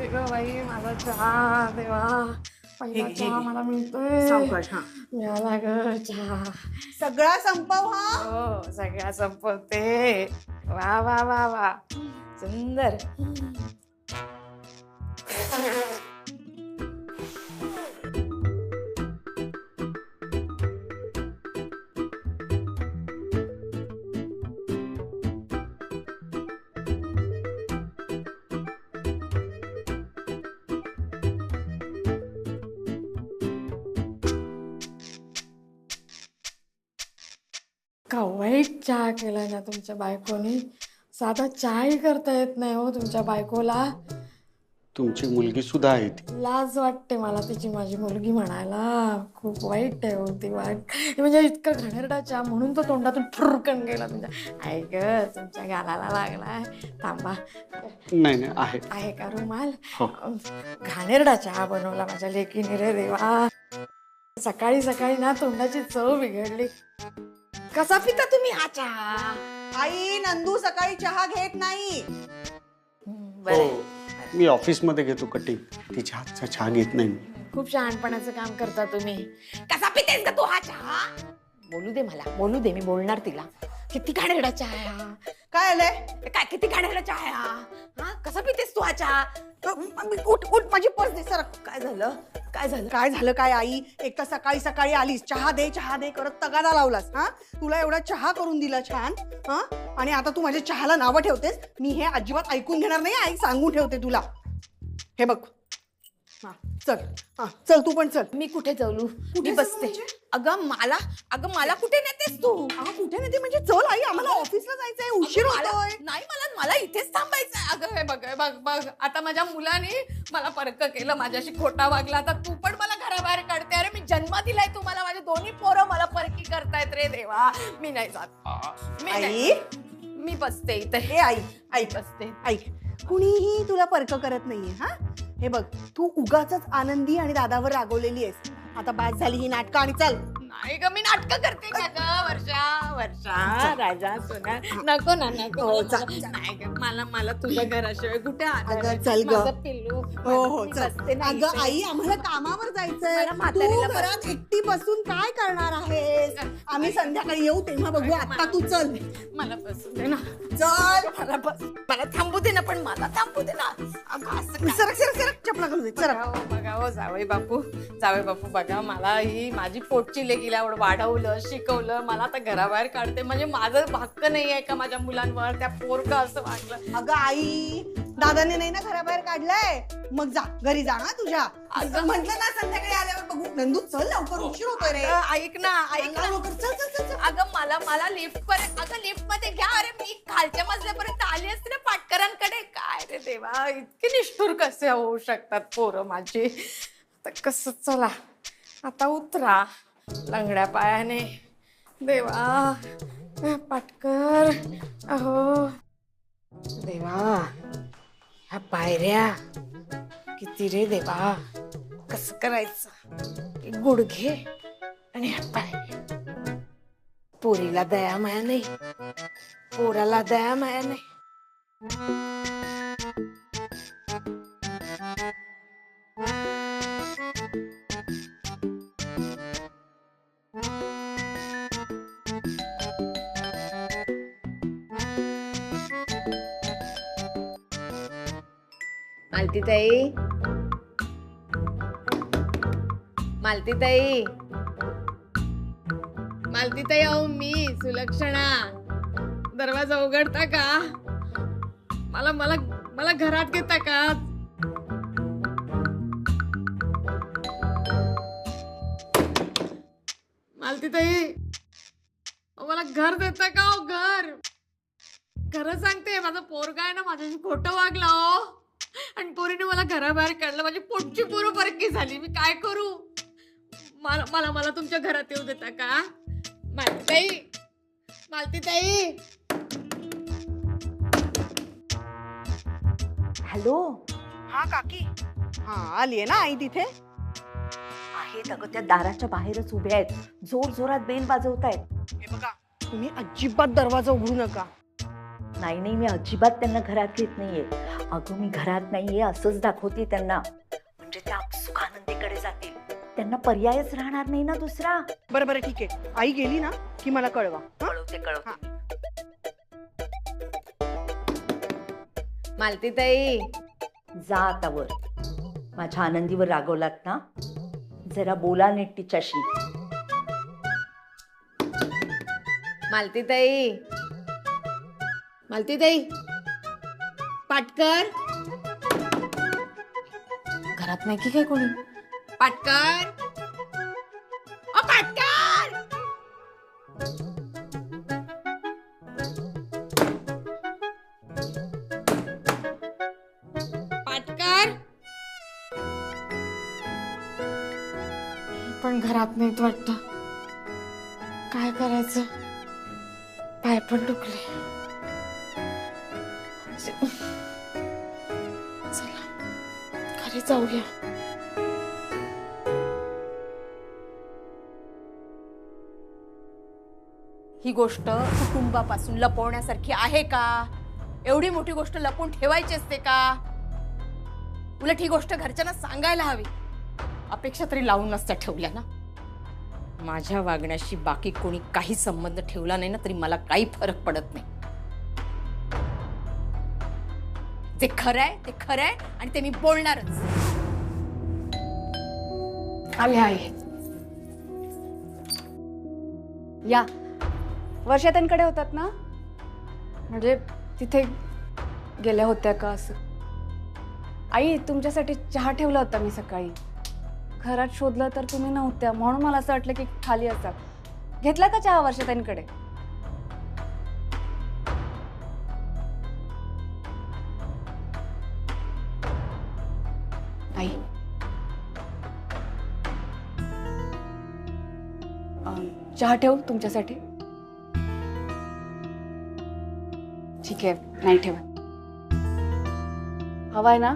ग बाई माझा चहा देवा. पहिला चहा मला मिळतोय. सावकाश. हा मिळाला ग चहा. सगळा संपव. हा हो सगळ्या संपवते. वा वा वा वा सुंदर. का वाईट चहा केलाय ना तुमच्या बायकोनी. साधा चहाही करता येत नाही हो तुमच्या बायकोला. तुमची मुलगी सुद्धा आहे ती. लाज वाटते मला तिची माझी मुलगी म्हणायला. खूप वाईट आहे होती वाट. म्हणजे इतका घाणेरडा चहा म्हणून तो तोंडातून फुरकन गेला तुमच्या. ऐक तुमच्या गालाला लागलाय. थांबा. नाही नाही आहे. आहे का रुमाल? हो. घाणेरडा चहा बनवला माझ्या लेकीने रे देवा. सकाळी सकाळी ना तोंडाची चव बिघडली. कसा पिता तुम्ही हा चहा? आई नंदू सकाळी चहा घेत नाही. बरं. हो मी ऑफिस मध्ये घेतो कटिंग. तिच्या हातचा चहा घेत नाही मी. खूप शहाणपणाचं काम करता तुम्ही. कसा पितेस का तू हा चहा? बोलू दे मला बोलू दे. मी बोलणार तिला. किती घाणेरडा चहा आहे हा. काय आलंय? काय किती घाणेरडा चहा आहे हा. हा कसा पितेस तू हा चहा? उठ उठ माझी पर्स दे सर. काय झालं काय झालं? काय झालं काय आई? एक तर सकाळी सकाळी आलीस चहा दे करत तगादा लावलास. हा तुला एवढा चहा करून दिला छान. हा आणि आता तू माझ्या चहाला नावं ठेवतेस. मी हे अजिबात ऐकून घेणार नाही. आई सांगून ठेवते तुला. हे बघ. हा चल. हा चल तू पण चल. मी कुठे चलू? मी चलू बसते. म्हणजे? अगं मला कुठे नेतेस तू? कुठे नाही ते म्हणजे चल आई आम्हाला ऑफिसला जायचंय. उशीर होतोय. नाही मला इथेच थांबायचंय. अगं हे बघ आता माझ्या मुलाने मला परक केलं. माझ्याशी खोटा वागला. आता तू पण मला घराबाहेर काढते. अरे मी जन्म दिलाय तुम्हाला. माझे दोन्ही पोरं मला परकी करतायत रे देवा. मी नाही जात. आई मी बसते इथे. हे आई ऐक बसते. ऐक कुणीही तुला परक करत नाहीये. हा हे बघ तू उगाच आनंदी आणि दादावर रागवलेली आहेस. आता बास झाली ही नाटकं आणि चल. नाही ग मी नाटकं करते का ग? वर्षा राजा सोना नको ना नको. हो, नाही ग मला तुझ्या घराशिवाय कुठे अगं, चल ग. माझं पिल्लू. हो मी चल. बसते ना अगं इथे. आई आम्हाला कामावर जायचंय. मला तू म्हातारीला घरात एकटी बसून काय करणार आहेस? आम्ही संध्याकाळी येऊ तेव्हा बघू. आता तू चल. मला बसू दे ना. चल. मला थांबू दे ना. पण मला थांबू दे ना. अगं असं काय? सरक सरक सरक चपला घालून दे. सरक. बघा हो जावई बापू बघा. मला ही माझी पोटची लेकीला एवढं वाढवलं शिकवलं. मला आता घराबाहेर काढते. म्हणजे माझं हक्क नाही आहे का माझ्या मुलांवर? त्या पोरगं असं वागलं. अगं आई दादाने नाही ना घराबाहेर काढलंय. मग जा घरी जा ना तुझ्या. असं म्हटलं ना संध्याकाळी आल्यावर बघू. नंदू चल लवकर उशीर होतोय रे. ऐक ना लवकर चल चल चल चल. अगं मला लिफ्ट पर्यंत. अगं लिफ्ट मध्ये घ्या. अरे मी खालच्या मजल्यापर्यंत आली असते ना पाटकरांकडे. काय रे देवा इतके निष्ठुर कसे होऊ शकतात पोरं माझी. आता कसं चला आता उतरा लंगड्या पायाने. देवा पाटकर. अहो देवा ह्या पायऱ्या किती रे देवा. कसं करायचं? गुडघे आणि ह्या पायऱ्या. पोरीला दया माया नाही. पोराला दया माया नाही. मालतीताई अहो मी सुलक्षणा. दरवाजा उघडता का? मला घरात घेता का? मालतीताई मला घर देता का? हो घर. खरं सांगते माझा पोरगा आहे ना माझ्याशी खोटं वागला हो. आणि पोरीने मला घराबाहेर काढलं. माझी पोटची पोरं परकी झाली. मी काय करू? मला तुमच्या घरात येऊ देता का? मालतीताई. हॅलो. हा काकी. हा आलीये ना आई तिथे? आहेत अगं त्या दाराच्या बाहेरच उभे आहेत. जोर जोरात बेल वाजवतायत. हे बघा तुम्ही अजिबात दरवाजा उघडू नका. नाही नाही, मी अजिबात त्यांना घरात घेत नाहीये. अगं मी घरात नाहीये असंच दाखवते त्यांना, म्हणजे त्या आपसुक आनंदीकडे जातील. त्यांना पर्यायच राहणार नाही ना दुसरा. बरं बरं ठीक आहे, आई गेली ना की मला कळवा. हं? कळवते. मालतीताई, जा आता वर. माझ्या आनंदीवर रागवलात ना, जरा बोला नीट तिच्याशी. मालतीताई, मालतीताई, पाटकर. घरात नाही की काय कोणी? पाटकर, ओ पाटकर. पाटकर पण घरात नाहीत वाटतं. काय करायचं? पाय पण दुखले. चला घरी जाऊया. ही गोष्ट कुटुंबापासून लपवण्यासारखी आहे का? एवढी मोठी गोष्ट लपवून ठेवायची असते का? उलट ही गोष्ट घरच्यांना सांगायला हवी. अपेक्षा तरी लावून नसत्या ठेवल्या ना. माझ्या वागण्याशी बाकी कोणी काही संबंध ठेवला नाही ना तरी मला काही फरक पडत नाही. जे खरंय ते खरंय आणि ते मी बोलणारच. आले आहे. या वर्षातांकडे होतात ना, म्हणजे तिथे गेल्या होत्या का असं? आई तुमच्यासाठी चहा ठेवला होता मी सकाळी. घरात शोधलं तर तुम्ही नव्हत्या, म्हणून मला असं वाटलं की खाली असाल. घेतला का चहा वर्षातांकडे? आई चहा ठेवू तुमच्यासाठी? ठीक आहे, नाही ठेवत. हवाय ना?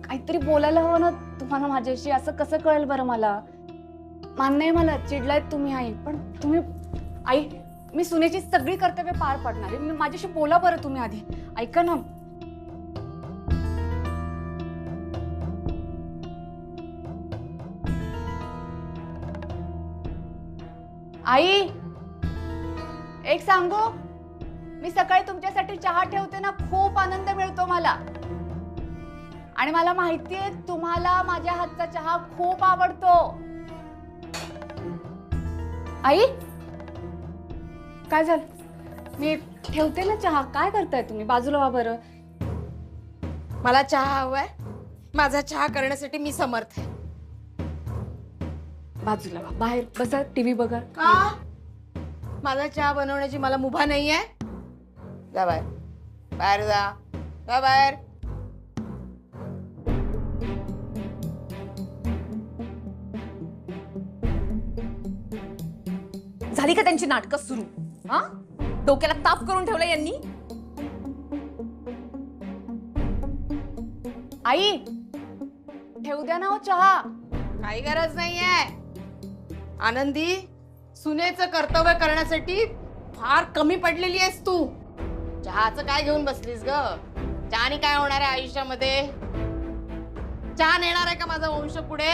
काहीतरी बोलायला हवं ना तुम्हाला माझ्याशी. असं कसं कळेल बरं मला? मान्य आहे मला चिडलायत तुम्ही आई, पण तुम्ही आई मी सुनेची सगळी कर्तव्य पार पाडणार आहे. माझ्याशी बोला बरं तुम्ही आधी. ऐका ना. आई एक सांगू, मी सकाळी तुमच्यासाठी चहा ठेवते ना, खूप आनंद मिळतो मला. आणि मला माहितीये तुम्हाला माझ्या हातचा चहा खूप आवडतो. आई काय झालं? मी ठेवते ना चहा. काय करताय तुम्ही? बाजूला व्हा बरं. मला चहा हवाय. माझा चहा करण्यासाठी मी समर्थ आहे. बाजूला व्हा. बाहेर बसा, टीव्ही बघा. का? मला चहा बनवण्याची मला मुभा नाहीये. जा बाहेर. बाहेर जा. जा बाहेर. झाली का त्यांची नाटकं सुरू? हा, डोक्याला ताप करून ठेवलं यांनी. आई ठेवू द्या ना हो चहा. काही गरज नाहीये. आनंदी, सुनेचं कर्तव्य करण्यासाठी फार कमी पडलेली आहेस तू. चहाचं काय घेऊन बसलीस ग? चहाने काय होणार आहे आयुष्यामध्ये? चहा नेणार आहे का माझा वंश पुढे?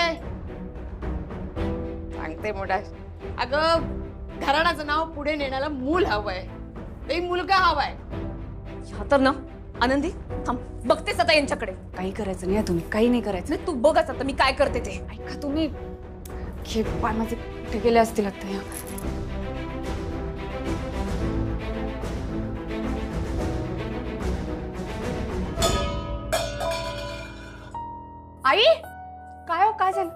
सांगते मोठा. अगं घराण्याचं नाव पुढे नेण्याला मूल हवंय. ते मुलगा हवाय. तर ना आनंदी थांब, बघतेस आता यांच्याकडे. काही करायचं नाही तुम्ही. काही नाही करायचं. नाही, तू बघच आता मी काय करते ते. ऐका तुम्ही. हे पाय माझे कुठे गेले असतील आता या. आई काय हो, काय झालं?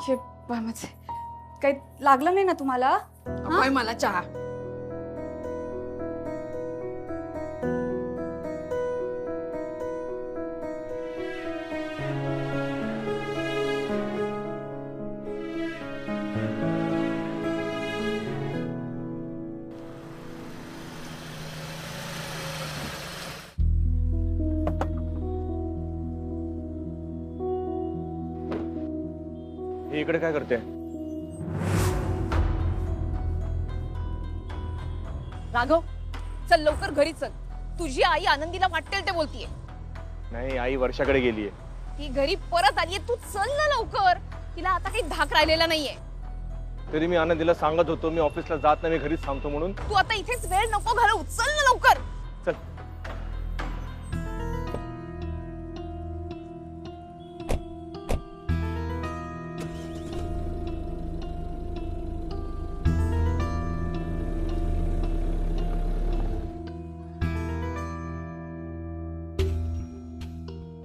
हे पाय माझे काही लागलं नाही ना तुम्हाला? हवाय मला चहा. ही इकडे काय करते? राघव, चल लवकर घरी चल. तुझी आई आनंदीला वाटेल ते बोलतीये. नाही, आई वर्षाकडे गेलीये. ती घरी परत आलीये. तू चल ना लवकर. तिला आता काही धाक राहिलेला नाहीये. तरी मी आनंदीला सांगत होतो मी ऑफिसला जात नाही, मी घरीच थांबतो म्हणून. तू आता इथेच वेळ नको घालवू. चल ना लवकर. चल.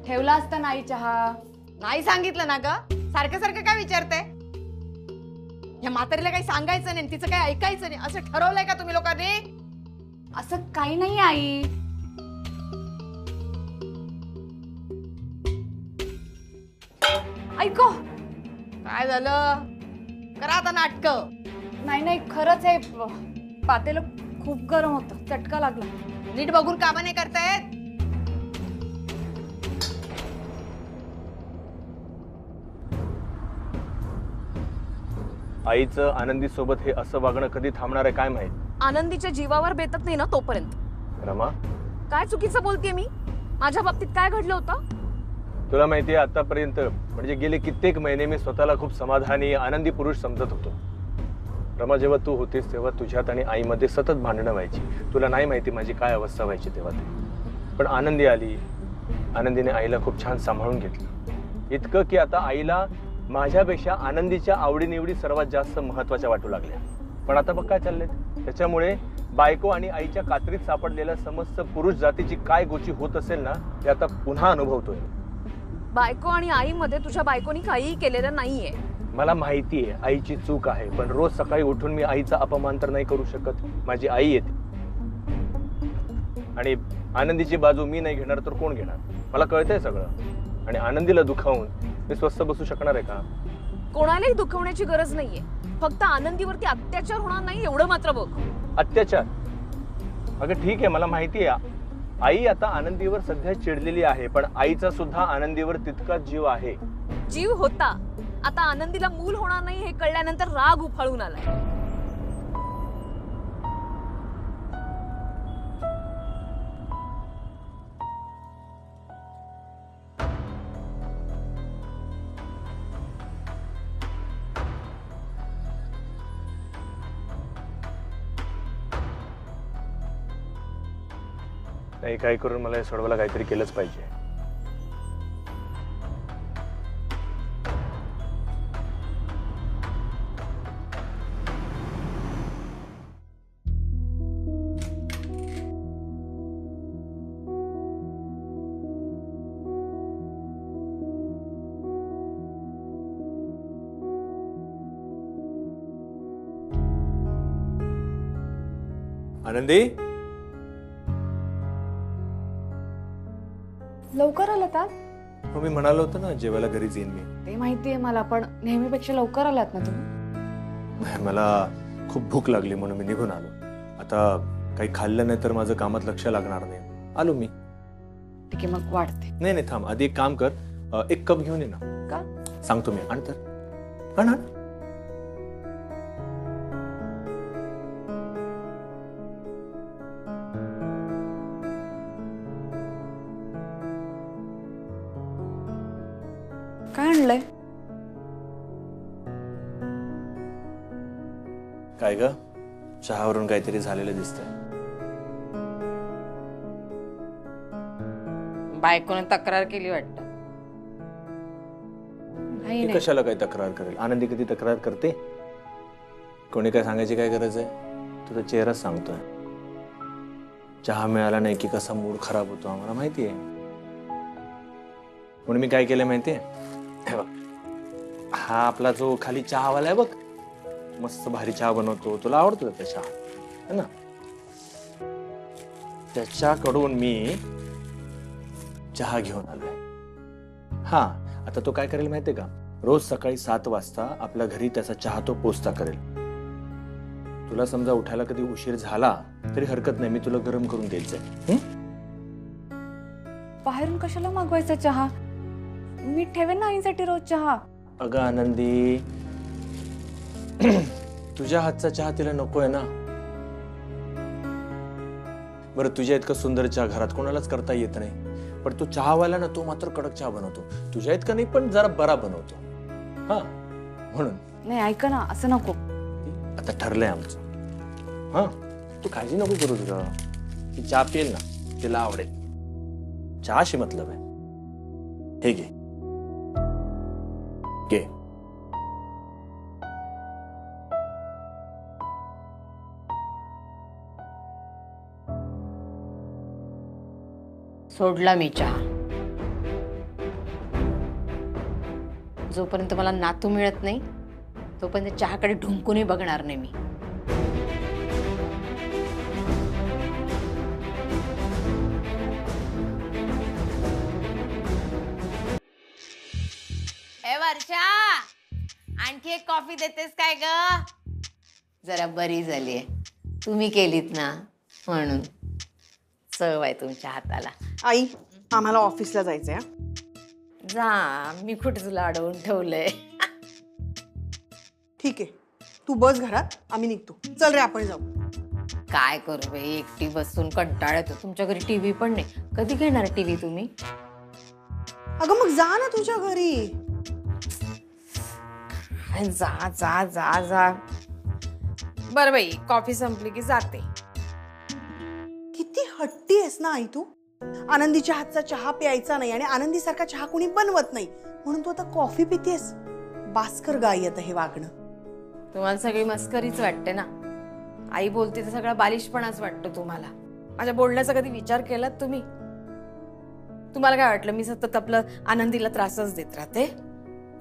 ठेवला असता नाही चहा. नाही सांगितलं ना ग. सारखं सारखं काय विचारते. या म्हातारीला काही सांगायचं नाही, तिचं काही ऐकायचं नाही असं ठरवलंय का तुम्ही लोकांनी? असं काही नाही आई. ऐको. काय झालं? करा आता नाटक. नाही नाही खरंच आहे. पातेलं खूप गरम होतं, चटका लागला. नीट बघून कामा नाही करतायत. आईचं आनंदी सोबत हे असं वागणं कधी थांबणार आहे काय माहित. आनंदीच्या जीवावर बेतत नाही ना तोपर्यंत. रमा, काय चुकीचं बोलतेय मी? माझ्या बाबतीत काय घडलं होतं? तुला माहितीये आतापर्यंत म्हणजे गेले कित्येक महिने मी स्वतःला खूप समाधानी आनंदी पुरुष समजत होतो. रमा, जेव्हा तू होतीस तेव्हा तुझ्यात आणि आईमध्ये सतत भांडणं व्हायची. तुला नाही माहिती माझी काय अवस्था व्हायची तेव्हा ते. पण आनंदी आली. आनंदीने आईला खूप छान सांभाळून घेतलं. इतकं की आता आईला माझ्यापेक्षा आनंदीच्या आवडीनिवडी सर्वात जास्त महत्वाच्या वाटू लागल्या. पण आता बघ काय चाललंय. त्याच्यामुळे बायको आणि आईच्या कात्रीत सापडलेल्या समस्त पुरुष जातीची काय गोची होत असेल ना ते आता पुन्हा अनुभवतोय. बायको आणि आईमध्ये तुझ्या बायकोनी काहीही केलेलं नाहीये. मला माहितीये आईची चूक आहे, पण रोज सकाळी उठून मी आईचा अपमान तर नाही करू शकत. माझी आई येते आणि आनंदीची बाजू मी नाही घेणार तर कोण घेणार? मला कळतंय सगळं. आणि आनंदीला दुखावून मी स्वस्थ बसू शकणार आहे का? कोणालाही दुखवण्याची गरज नाहीये. फक्त आनंदीवरती अत्याचार होणार नाही एवढं मात्र बघ. अत्याचार? अगं ठीक आहे, मला माहिती आहे आई आता आनंदीवर सध्या चिडलेली आहे, पण आईचा सुद्धा आनंदीवर तितकाच जीव आहे. जीव होता. आता आनंदीला मूल होणार नाही हे कळल्यानंतर राग उफाळून आलाय. नाही, काय करून मला हे सोडवायला काहीतरी केलंच पाहिजे. आनंदी, लवकर आलात आज? हो मी म्हणालो होतो ना जेवायला घरीच येईन मी. ते माहितीये मला, पण नेहमीपेक्षा लवकर आलात ना तुम्ही? मला खूप भूक लागली म्हणून मी निघून आलो. आता काही खाल्लं नाही तर माझं कामात लक्ष लागणार नाही. आलो मी. ठीक आहे मग वाढते. नाही नाही थांब, आधी एक काम कर, एक कप घेऊन ये ना. का? सांगतो मी. आण तर आण. काय आणलंय? काय ग, चहावरून काहीतरी झालेलं दिसतंय. बायकोने तक्रार केली वाटतं. नाही ती कशाला काही तक्रार करेल? आनंदी कधी तक्रार करते? कोणी काय सांगायची काय गरज आहे? तुझा चेहराच सांगतोय. चहा मिळाला नाही की कसा मूड खराब होतो आम्हाला माहिती आहे. म्हणून मी काय केलं माहितीये? हे बघ, हा आपला जो खाली चहावाला आहे बघ, मस्त भारी चहा बनवतो, तुला आवडतो त्याचा चहा है ना? त्याच्याकडून मी चहा घेऊन आलोय. हा, आता तो काय करेल माहितीये का? रोज सकाळी 7 वाजता आपल्या घरी त्याचा चहा तो पोचता करेल. तुला समजा उठायला कधी उशीर झाला तरी हरकत नाही, मी तुला गरम करून द्यायचंय. बाहेरून कशाला मागवायचा चहा? मी ठेवेन ना आईसाठी रोज चहा. अगं आनंदी, तुझ्या हातचा चहा तिला नकोय ना? बरं तुझ्या इतकं सुंदर चहा घरात कोणालाच करता येत नाही, पण तू चहावाला ना तो मात्र कडक चहा बनवतो. तुझ्या इतका नाही पण जरा बरा बनवतो. हा म्हणून नाही ऐका ना, असं नको. आता ठरलंय आमचं. हा तू काळजी नको करू तुझं. ती चहा पिईल ना तिला आवडेल. चहाशी मतलब आहे. हे घे घे. सोडला मी चहा. जोपर्यंत मला नातू मिळत नाही तोपर्यंत चहाकडे ढुंकूनही बघणार नाही मी. ए वर्षा, आणखी एक कॉफी देतेस काय ग? जरा बरी झालीये, तुम्ही केलीत ना म्हणून. चव आहे तुमच्या हाताला. आई, आम्हाला ऑफिसला जायचंय. जा, मी कुठे तुला अडवून ठेवलंय. ठीक आहे, तू बस घरात, आम्ही निघतो. चल रे आपण जाऊ. काय करू बाई, एकटी बसून कंटाळ येतो. तुमच्या घरी टीव्ही पण नाही. कधी घेणार टीव्ही तुम्ही? अगं मग जा ना तुझ्या घरी. जा जा जा जा. बरं बाई, कॉफी संपली की जाते. किती हट्टी आहेस ना आई तू. आनंदीच्या हातचा चहा प्यायचा नाही आणि आनंदीसारखा चहा कोणी बनवत नाही म्हणून तू आता कॉफी पितेस. भास्कर गाई आता हे वागणं. तुम्हाला सगळी मस्करीच वाटते ना. आई बोलते तर सगळा बालिशपणाच वाटतो तुम्हाला. माझ्या बोलण्याचा कधी विचार केलात तुम्ही? तुम्हाला काय वाटलं मी सतत आपलं आनंदीला त्रासच देत राहते?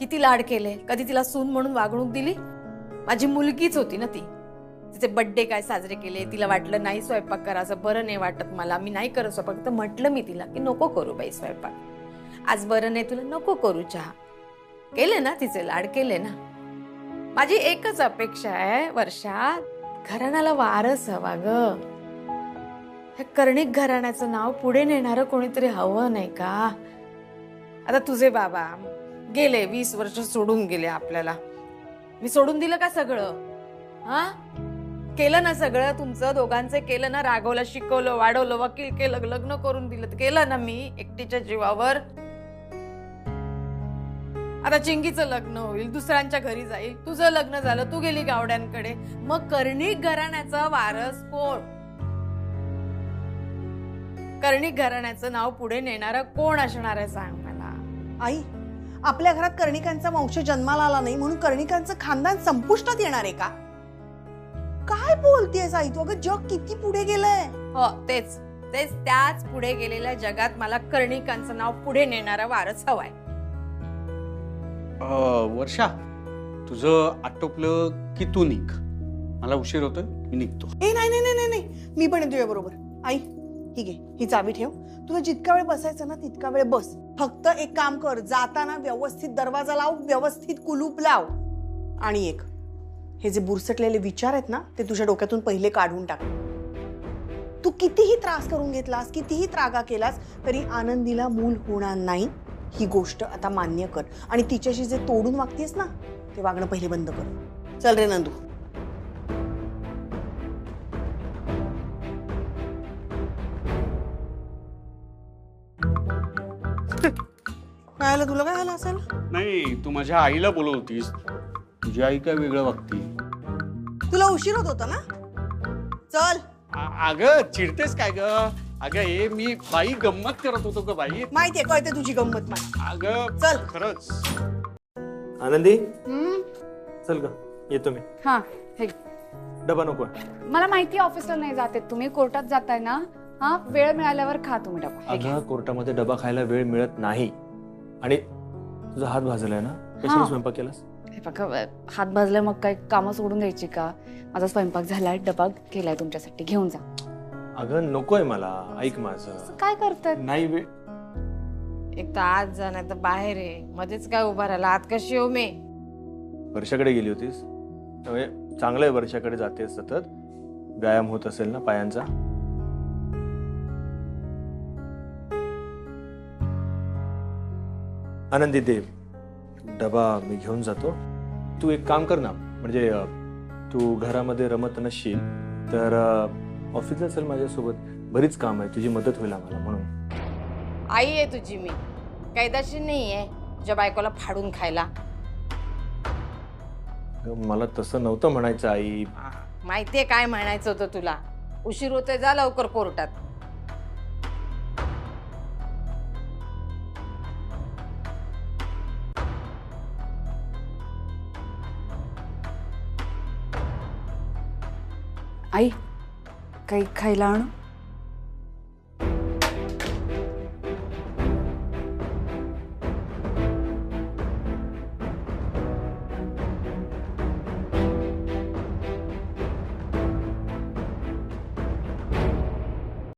किती लाड केले. कधी तिला सून म्हणून वागणूक दिली? माझी मुलगीच होती ना ती. तिचे बर्थडे काय साजरे केले, तिला वाटलं नाही स्वयंपाक करायचं, बरं नाही वाटत मला, मी नाही करत स्वयंपाक, तर म्हटलं मी तिला की नको करू बाई स्वयंपाक, आज बरं नाही तुला, नको करू चहा. केले ना तिचे लाड केले ना. माझी एकच अपेक्षा आहे वर्षा, घराण्याला वारस हवा ग. हे कर्णिक घराण्याचं नाव पुढे नेणारं कोणीतरी हवं नाही का? आता तुझे बाबा गेले, 20 वर्ष सोडून गेले आपल्याला. मी सोडून दिलं का सगळं? हा, केलं ना सगळं तुमचं दोघांचं केलं ना. राघवला शिकवलं, वाढवलं, वकील केलं, लग्न करून दिलं, केलं ना मी एकटीच्या जीवावर. आता चिंगीचं लग्न होईल, दुसऱ्यांच्या घरी जाईल. तुझं लग्न झालं, तू गेली गावड्यांकडे. मग कर्णिक घराण्याचा वारस कोण? कर्णिक घराण्याचं नाव पुढे नेणारा कोण असणार आहे सांग मला. आई, आपल्या घरात कर्णिकांचा वंश जन्माला आला नाही म्हणून कर्णिकांचं खानदान संपुष्टात येणार आहे का? काय बोलतेस आई तू? अगं जग किती पुढे गेलंय. हो तेच तेच त्याच पुढे गेलेल्या जगात मला कर्णिकांचं नाव पुढे नेणारा वारस हवाय. वर्षा, तुझं आटोपलं की तू निघ. मला उशीर होतोय, मी निघतो. ए नाही नाही नाही नाही, मी पण येतो या बरोबर. आई ही घे, ही चावी ठेव. तुला जितका वेळ बसायचं ना तितका वेळ बस. फक्त एक काम कर, जाताना व्यवस्थित दरवाजा लाव, व्यवस्थित कुलूप लाव. आणि एक, हे जे बुरसटलेले विचार आहेत ना ते तुझ्या डोक्यातून पहिले काढून टाक. तू कितीही त्रास करून घेतलास, कितीही त्रागा केलास तरी आनंदीला मूल होणार नाही ही गोष्ट आता मान्य कर. आणि तिच्याशी जे तोडून वागतेस ना ते वागणं पहिले बंद कर. चल रे नंदू. काय आलं तुला? काय आलं असेल? नाही, तू माझ्या आईला बोलत होतीस. तुझी आई काय वेगळं वागती. तुला उशीर होत होता ना. चल. अगं चिडतेस काय ग? अगं हे मी बाई गंमत करत होतो ग बाई. माहितीये, कळते तुझी गंमत मला. अगं चल. खरंच. आनंदी चल ग, येतो मी. हा, हे डबा नको. मला माहिती ऑफिसला नाही जाते तुम्ही, कोर्टात जाताय ना. हा, वेळ मिळाल्यावर खा तुम्ही डबा. हे घ्या. अगं कोर्टामध्ये डबा खायला वेळ मिळत नाही. आणि तुझा हात भाजलाय ना, कशाने स्वयंपाक केलास? हे बघा, हात भाजले मग काय कामं सोडून द्यायची का? माझा स्वयंपाक झालाय, डबा केलाय तुमच्यासाठी, घेऊन जा. अगं नकोय मला, ऐक माझं. असं काय करताय? नाही वेळ. एक तर आज जा नाही तर बाहेर आहे. मध्येच काय उभा राहिला? आत कशी येऊ मी? वर्षाकडे गेली होतीस त्यामुळे चांगलं आहे, वर्षाकडे जाते सतत. व्यायाम होत असेल ना पायांचा. आनंदी दे डबा, मी घेऊन जातो. तू एक काम कर ना, म्हणजे तू घरामध्ये रमत नसशील तर ऑफिसला चल माझ्यासोबत. बरीच काम आहे, तुझी मदत होईल आम्हाला म्हणून. आई आहे तुझी मी, कैदाशी नाही आहे तुझ्या बायकोला फाडून खायला. अगं, मला तसं नव्हतं म्हणायचं आई. माहितीये काय म्हणायचं होतं तुला. उशीर होतोय, जा लवकर कोर्टात. आई काही खायला आणू?